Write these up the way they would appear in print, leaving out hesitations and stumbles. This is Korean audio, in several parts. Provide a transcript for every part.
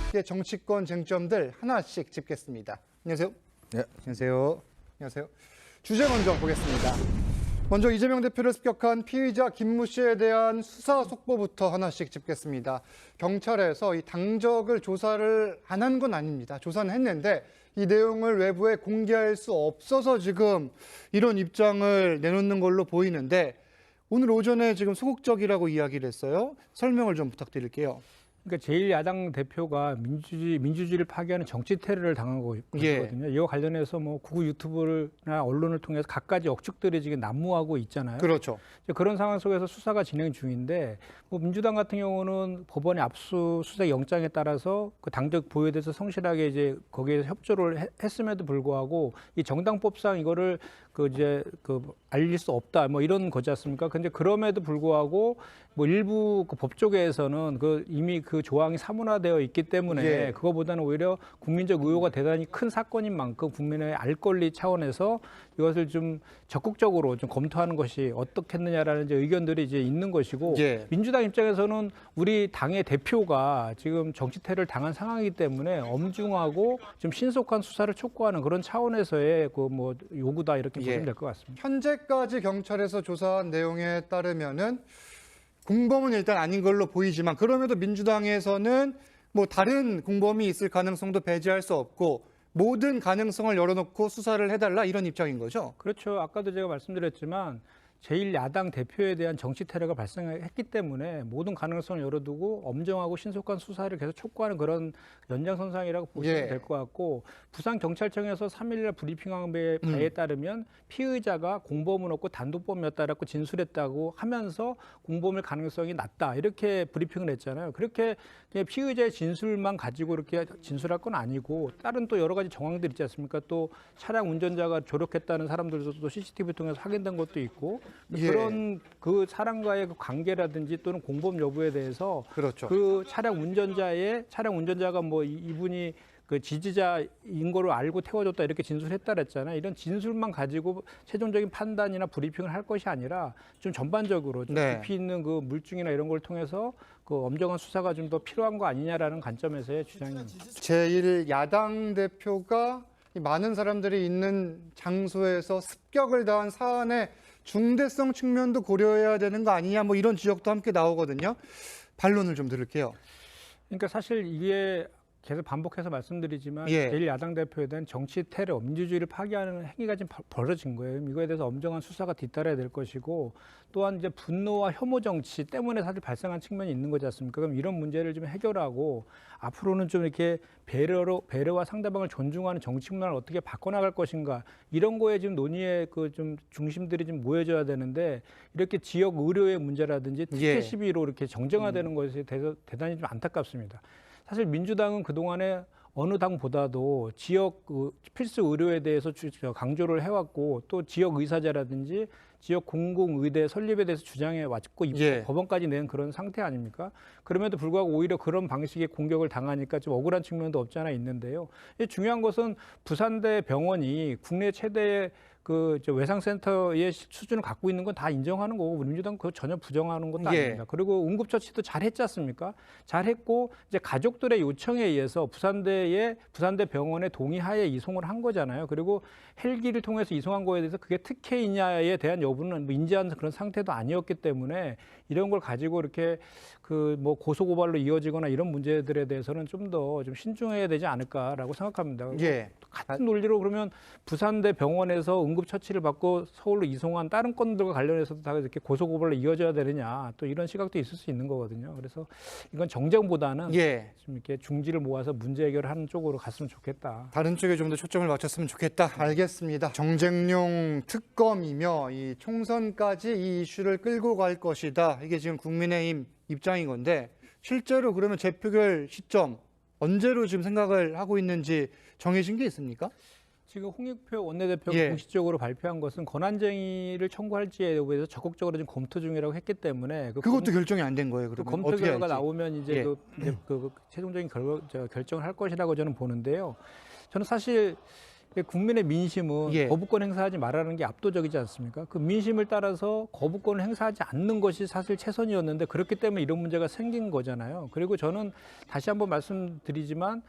함께 정치권 쟁점들 하나씩 짚겠습니다. 안녕하세요. 네. 안녕하세요. 안녕하세요. 주제 먼저 보겠습니다. 먼저 이재명 대표를 습격한 피의자 김모 씨에 대한 수사 속보부터 하나씩 짚겠습니다. 경찰에서 이 당적을 조사를 안 한 건 아닙니다. 조사는 했는데 이 내용을 외부에 공개할 수 없어서 지금 이런 입장을 내놓는 걸로 보이는데 오늘 오전에 지금 소극적이라고 이야기를 했어요. 설명을 좀 부탁드릴게요. 그러니까 제1야당 대표가 민주주의를 파괴하는 정치 테러를 당하고 있거든요. 이와 관련해서 뭐 구구 유튜브나 언론을 통해서 갖가지 억측들이 지금 난무하고 있잖아요. 그렇죠. 이제 그런 상황 속에서 수사가 진행 중인데 뭐 민주당 같은 경우는 법원의 압수수색 영장에 따라서 그 당적 보유에 대해서 성실하게 이제 거기에 협조를 했음에도 불구하고 이 정당법상 이거를 알릴 수 없다 뭐 이런 거지 않습니까? 근데 그럼에도 불구하고 뭐 일부 그 법조계에서는 이미 그 조항이 사문화되어 있기 때문에 그거보다는 오히려 국민적 의혹가 대단히 큰 사건인 만큼 국민의 알 권리 차원에서 이것을 좀 적극적으로 좀 검토하는 것이 어떻겠느냐라는 이제 의견들이 이제 있는 것이고 민주당 입장에서는 우리 당의 대표가 지금 정치 테러를 당한 상황이기 때문에 엄중하고 좀 신속한 수사를 촉구하는 그런 차원에서의 그 뭐 요구다 이렇게 보시면 될 것 같습니다. 현재까지 경찰에서 조사한 내용에 따르면은 공범은 일단 아닌 걸로 보이지만 그럼에도 민주당에서는 뭐 다른 공범이 있을 가능성도 배제할 수 없고 모든 가능성을 열어놓고 수사를 해달라 이런 입장인 거죠. 그렇죠. 아까도 제가 말씀드렸지만 제1야당 대표에 대한 정치 테러가 발생했기 때문에 모든 가능성을 열어두고 엄정하고 신속한 수사를 계속 촉구하는 그런 연장선상이라고 보시면 될 것 같고 부산경찰청에서 3일날 브리핑한 바에 따르면 피의자가 공범은 없고 단독범이었다라고 진술했다고 하면서 공범일 가능성이 낮다 이렇게 브리핑을 했잖아요. 그렇게 피의자의 진술만 가지고 이렇게 진술할 건 아니고 다른 또 여러 가지 정황들 있지 않습니까? 또 차량 운전자가 조력했다는 사람들도 또 CCTV 통해서 확인된 것도 있고 그런 그 사람과의 그 관계라든지 또는 공범 여부에 대해서 그 차량 운전자가 뭐 이분이 그 지지자인 거를 알고 태워줬다 이렇게 진술했다 그랬잖아요. 이런 진술만 가지고 최종적인 판단이나 브리핑을 할 것이 아니라 좀 전반적으로 좀 깊이 있는 그 물증이나 이런 걸 통해서 그 엄정한 수사가 좀 더 필요한 거 아니냐라는 관점에서의 주장입니다. 제1야당 대표가 많은 사람들이 있는 장소에서 습격을 당한 사안의 중대성 측면도 고려해야 되는 거 아니냐 뭐 이런 지적도 함께 나오거든요. 반론을 좀 들을게요. 그러니까 사실 이게 계속 반복해서 말씀드리지만 제1야당 대표에 대한 정치 테러, 민주주의를 파괴하는 행위가 지금 벌어진 거예요. 이거에 대해서 엄정한 수사가 뒤따라야 될 것이고 또한 이제 분노와 혐오 정치 때문에 사실 발생한 측면이 있는 거지 않습니까? 그럼 이런 문제를 좀 해결하고 앞으로는 좀 이렇게 배려와 상대방을 존중하는 정치 문화를 어떻게 바꿔나갈 것인가 이런 거에 지금 논의의 그 좀 중심들이 좀 모여져야 되는데 이렇게 지역 의료의 문제라든지 특혜 시비로 이렇게 정쟁화되는 것에 대해서 대단히 좀 안타깝습니다. 사실 민주당은 그동안에 어느 당보다도 지역 필수 의료에 대해서 강조를 해왔고 또 지역 의사제라든지 지역 공공의대 설립에 대해서 주장해 왔고 법원까지 낸 그런 상태 아닙니까? 그럼에도 불구하고 오히려 그런 방식의 공격을 당하니까 좀 억울한 측면도 없지 않아 있는데요. 중요한 것은 부산대 병원이 국내 최대의 그 외상센터의 수준을 갖고 있는 건 다 인정하는 거고 민주당 그거 전혀 부정하는 것도 아닙니다. 그리고 응급처치도 잘했지 않습니까? 잘했고 이제 가족들의 요청에 의해서 부산대 병원의 동의하에 이송을 한 거잖아요. 그리고 헬기를 통해서 이송한 거에 대해서 그게 특혜이냐에 대한 여부는 뭐 인지하는 그런 상태도 아니었기 때문에 이런 걸 가지고 이렇게 그 뭐 고소고발로 이어지거나 이런 문제들에 대해서는 좀 더 좀 신중해야 되지 않을까라고 생각합니다. 같은 논리로 그러면 부산대 병원에서 응급처치를 받고 서울로 이송한 다른 건들과 관련해서도 다 이렇게 고소고발로 이어져야 되느냐 또 이런 시각도 있을 수 있는 거거든요. 그래서 이건 정쟁보다는 좀 이렇게 중지를 모아서 문제 해결을 하는 쪽으로 갔으면 좋겠다. 다른 쪽에 좀 더 초점을 맞췄으면 좋겠다. 알겠습니다. 정쟁용 특검이며 이 총선까지 이 이슈를 끌고 갈 것이다. 이게 지금 국민의힘 입장인 건데 실제로 그러면 재표결 시점 언제로 지금 생각을 하고 있는지 정해진 게 있습니까? 지금 홍익표 원내대표가 공식적으로 발표한 것은 권한쟁의를 청구할지에 대해서 적극적으로 지금 검토 중이라고 했기 때문에 그것도 결정이 안 된 거예요. 그러면 검토 결과가 나오면 이제 최종적인 결정을 할 것이라고 저는 보는데요. 저는 사실 국민의 민심은 예. 거부권 행사하지 말라는 게 압도적이지 않습니까? 그 민심을 따라서 거부권을 행사하지 않는 것이 사실 최선이었는데 그렇기 때문에 이런 문제가 생긴 거잖아요. 그리고 저는 다시 한번 말씀드리지만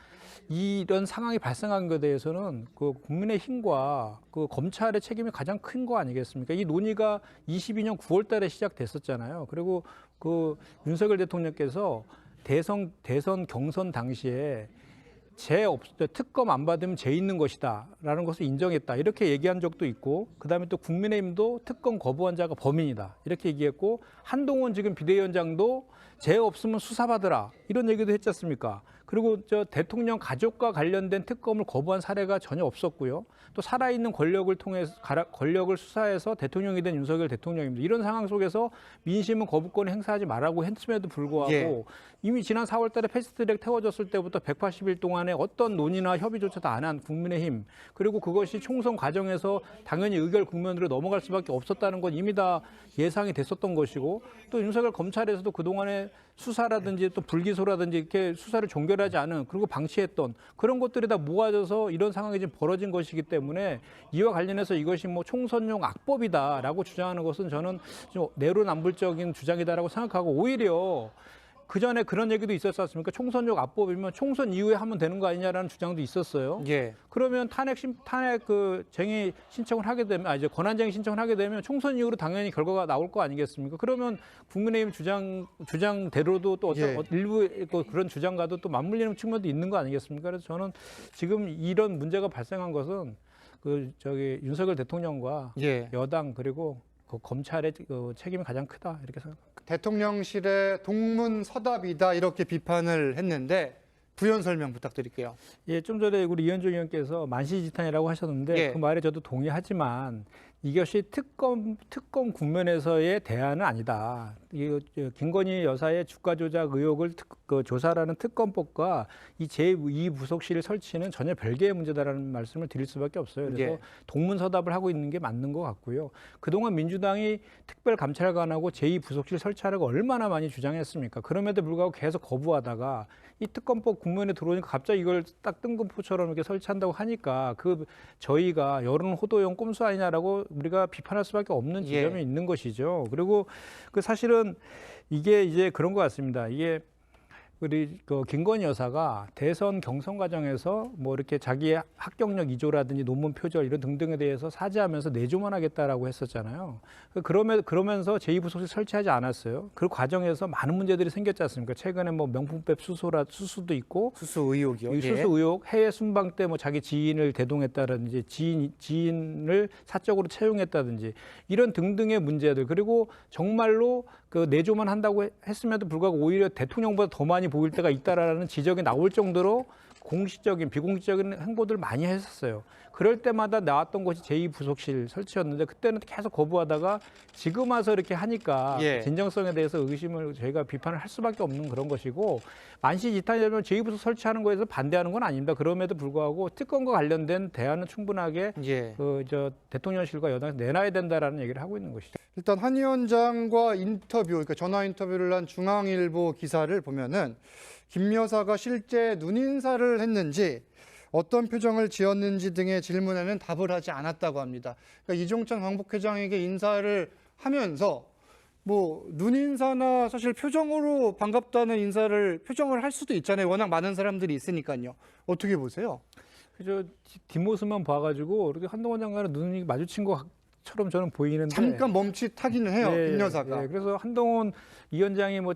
이런 상황이 발생한 것에 대해서는 그 국민의힘과 그 검찰의 책임이 가장 큰 거 아니겠습니까? 이 논의가 22년 9월 달에 시작됐었잖아요. 그리고 그 윤석열 대통령께서 대선 경선 당시에 특검 안 받으면 죄 있는 것이다라는 것을 인정했다 이렇게 얘기한 적도 있고 그다음에 또 국민의힘도 특검 거부한 자가 범인이다 이렇게 얘기했고 한동훈 지금 비대위원장도 죄 없으면 수사받으라 이런 얘기도 했지 않습니까? 그리고 저 대통령 가족과 관련된 특검을 거부한 사례가 전혀 없었고요. 또 살아있는 권력을 통해서 권력을 수사해서 대통령이 된 윤석열 대통령입니다. 이런 상황 속에서 민심은 거부권을 행사하지 말라고 했음에도 불구하고 예. 이미 지난 4월 달에 패스트트랙 태워졌을 때부터 180일 동안에 어떤 논의나 협의조차도 안 한 국민의힘 그리고 그것이 총선 과정에서 당연히 의결 국면으로 넘어갈 수밖에 없었다는 건 이미 다 예상이 됐었던 것이고 또 윤석열 검찰에서도 그동안에 수사라든지 또 불기소라든지 이렇게 수사를 종결하지 않은 그리고 방치했던 그런 것들이 다 모아져서 이런 상황이 지금 벌어진 것이기 때문에 이와 관련해서 이것이 뭐 총선용 악법이다라고 주장하는 것은 저는 좀 내로남불적인 주장이다라고 생각하고 오히려 그 전에 그런 얘기도 있었지 않습니까? 총선용 악법이면 총선 이후에 하면 되는 거 아니냐라는 주장도 있었어요. 예. 그러면 탄핵 그 쟁의 신청을 하게 되면 이제 권한쟁의 신청을 하게 되면 총선 이후로 당연히 결과가 나올 거 아니겠습니까? 그러면 국민의힘 주장대로도 또 어떤 예. 일부 그런 주장과도 또 맞물리는 측면도 있는 거 아니겠습니까? 그래서 저는 지금 이런 문제가 발생한 것은 윤석열 대통령과 예. 여당 그리고 그 검찰의 그 책임이 가장 크다 이렇게 생각합니다. 대통령실의 동문서답이다 이렇게 비판을 했는데 부연 설명 부탁드릴게요. 예, 좀 전에 우리 이현종 의원께서 만시지탄이라고 하셨는데 예. 그 말에 저도 동의하지만 이것이 특검 국면에서의 대안은 아니다. 김건희 여사의 주가 조작 의혹을 조사라는 특검법과 이 제2부속실 설치는 전혀 별개의 문제다라는 말씀을 드릴 수밖에 없어요. 그래서 예. 동문서답을 하고 있는 게 맞는 것 같고요. 그동안 민주당이 특별감찰관하고 제2부속실 설치하라고 얼마나 많이 주장했습니까? 그럼에도 불구하고 계속 거부하다가 이 특검법 국면에 들어오니까 갑자기 이걸 딱 뜬금포처럼 이렇게 설치한다고 하니까 저희가 여론 호도용 꼼수 아니냐라고 우리가 비판할 수밖에 없는 지점이 예. 있는 것이죠. 그리고 사실은 이게 이제 그런 것 같습니다. 이게 우리 김건희 여사가 대선 경선 과정에서 뭐 이렇게 자기의 합격력 위조라든지 논문 표절 이런 등등에 대해서 사죄하면서 내조만 하겠다라고 했었잖아요. 그러면서 제2부속실 설치하지 않았어요. 그 과정에서 많은 문제들이 생겼지 않습니까? 최근에 뭐 명품백 수수도 있고 수수 의혹이요. 이 수수 의혹, 해외 순방 때 뭐 자기 지인을 대동했다든지 지인을 사적으로 채용했다든지 이런 등등의 문제들 그리고 정말로 그 내조만 한다고 했음에도 불구하고 오히려 대통령보다 더 많이 보일 때가 있다라는 지적이 나올 정도로 공식적인 비공식적인 행보들을 많이 했었어요. 그럴 때마다 나왔던 것이 제2부속실 설치였는데 그때는 계속 거부하다가 지금 와서 이렇게 하니까 예. 진정성에 대해서 의심을 저희가 비판을 할 수밖에 없는 그런 것이고 만시지탄이라면 제2부속 설치하는 거에서 반대하는 건 아닙니다. 그럼에도 불구하고 특검과 관련된 대안은 충분하게 예. 대통령실과 여당에서 내놔야 된다라는 얘기를 하고 있는 것이죠. 일단 한 위원장과 그러니까 전화 인터뷰를 한 중앙일보 기사를 보면은 김 여사가 실제 눈인사를 했는지 어떤 표정을 지었는지 등의 질문에는 답을 하지 않았다고 합니다. 그러니까 이종찬 광복회장에게 인사를 하면서 뭐 눈인사나 사실 표정으로 반갑다는 표정을 할 수도 있잖아요. 워낙 많은 사람들이 있으니까요. 어떻게 보세요? 그래서 뒷모습만 봐가지고 이렇게 한동훈 장관은 눈이 마주친 것처럼 저는 보이는데 잠깐 멈칫하기는 해요. 김 여사가. 그래서 한동훈 위원장이 뭐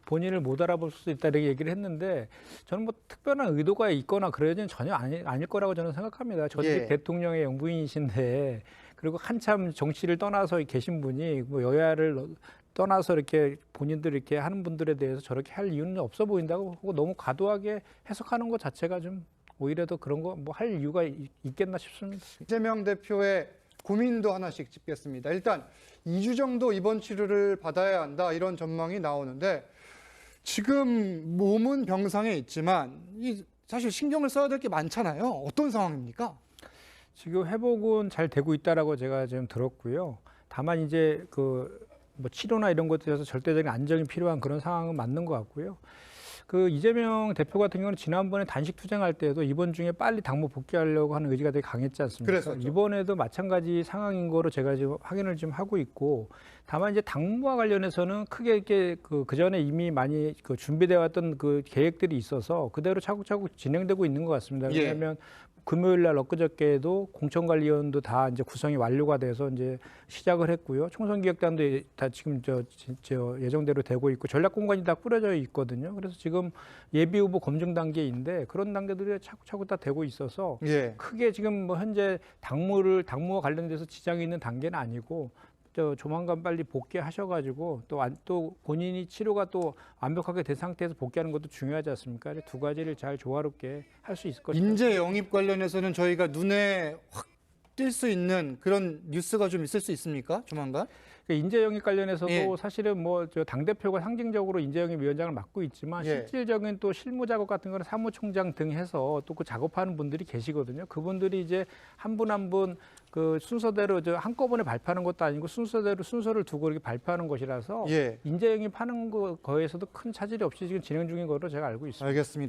본인을 못 알아볼 수 있다 이렇게 얘기를 했는데 저는 뭐 특별한 의도가 있거나 그러지는 전혀 아닐 거라고 저는 생각합니다. 전직 예. 대통령의 영부인이신데 그리고 한참 정치를 떠나서 계신 분이 뭐 여야를 떠나서 이렇게 본인들 이렇게 하는 분들에 대해서 저렇게 할 이유는 없어 보인다고 하고 너무 과도하게 해석하는 것 자체가 좀 오히려 더 그런 거 뭐 할 이유가 있겠나 싶습니다. 이재명 대표의 고민도 하나씩 짚겠습니다. 일단 2주 정도 입원 치료를 받아야 한다 이런 전망이 나오는데 지금 몸은 병상에 있지만 사실 신경을 써야 될 게 많잖아요. 어떤 상황입니까? 지금 회복은 잘 되고 있다라고 제가 지금 들었고요. 다만 이제 뭐 치료나 이런 것들에서 절대적인 안정이 필요한 그런 상황은 맞는 것 같고요. 그 이재명 대표 같은 경우는 지난번에 단식 투쟁할 때도 이번 중에 빨리 당무 복귀하려고 하는 의지가 되게 강했지 않습니까? 그랬었죠. 이번에도 마찬가지 상황인 거로 제가 지금 확인을 좀 하고 있고, 다만 이제 당무와 관련해서는 크게 이렇게 그 전에 이미 많이 그 준비되어 왔던 그 계획들이 있어서 그대로 차곡차곡 진행되고 있는 것 같습니다. 예. 왜냐하면 금요일 날 엊그저께도 공천관리위원도 다 이제 구성이 완료가 돼서 이제 시작을 했고요. 총선기획단도 다 지금 저 예정대로 되고 있고 전략공관이 다 꾸려져 있거든요. 그래서 지금 예비 후보 검증 단계인데 그런 단계들이 차곡차곡 다 되고 있어서 예. 크게 지금 뭐 현재 당무와 관련돼서 지장이 있는 단계는 아니고 조만간 빨리 복귀하셔가지고 또 본인이 치료가 또 완벽하게 된 상태에서 복귀하는 것도 중요하지 않습니까? 두 가지를 잘 조화롭게 할 수 있을 것입니다. 인재 영입 관련해서는 저희가 눈에 확 띌 수 있는 그런 뉴스가 좀 있을 수 있습니까? 조만간? 인재 영입 관련해서도 예. 사실은 뭐 당 대표가 상징적으로 인재 영입 위원장을 맡고 있지만 예. 실질적인 또 실무 작업 같은 거는 사무총장 등 해서 또 그 작업하는 분들이 계시거든요. 그분들이 이제 한 분 한 분 그 순서대로 한꺼번에 발표하는 것도 아니고 순서를 두고 이렇게 발표하는 것이라서 예. 인재 영입하는 거에서도 큰 차질이 없이 지금 진행 중인 거로 제가 알고 있습니다. 알겠습니다.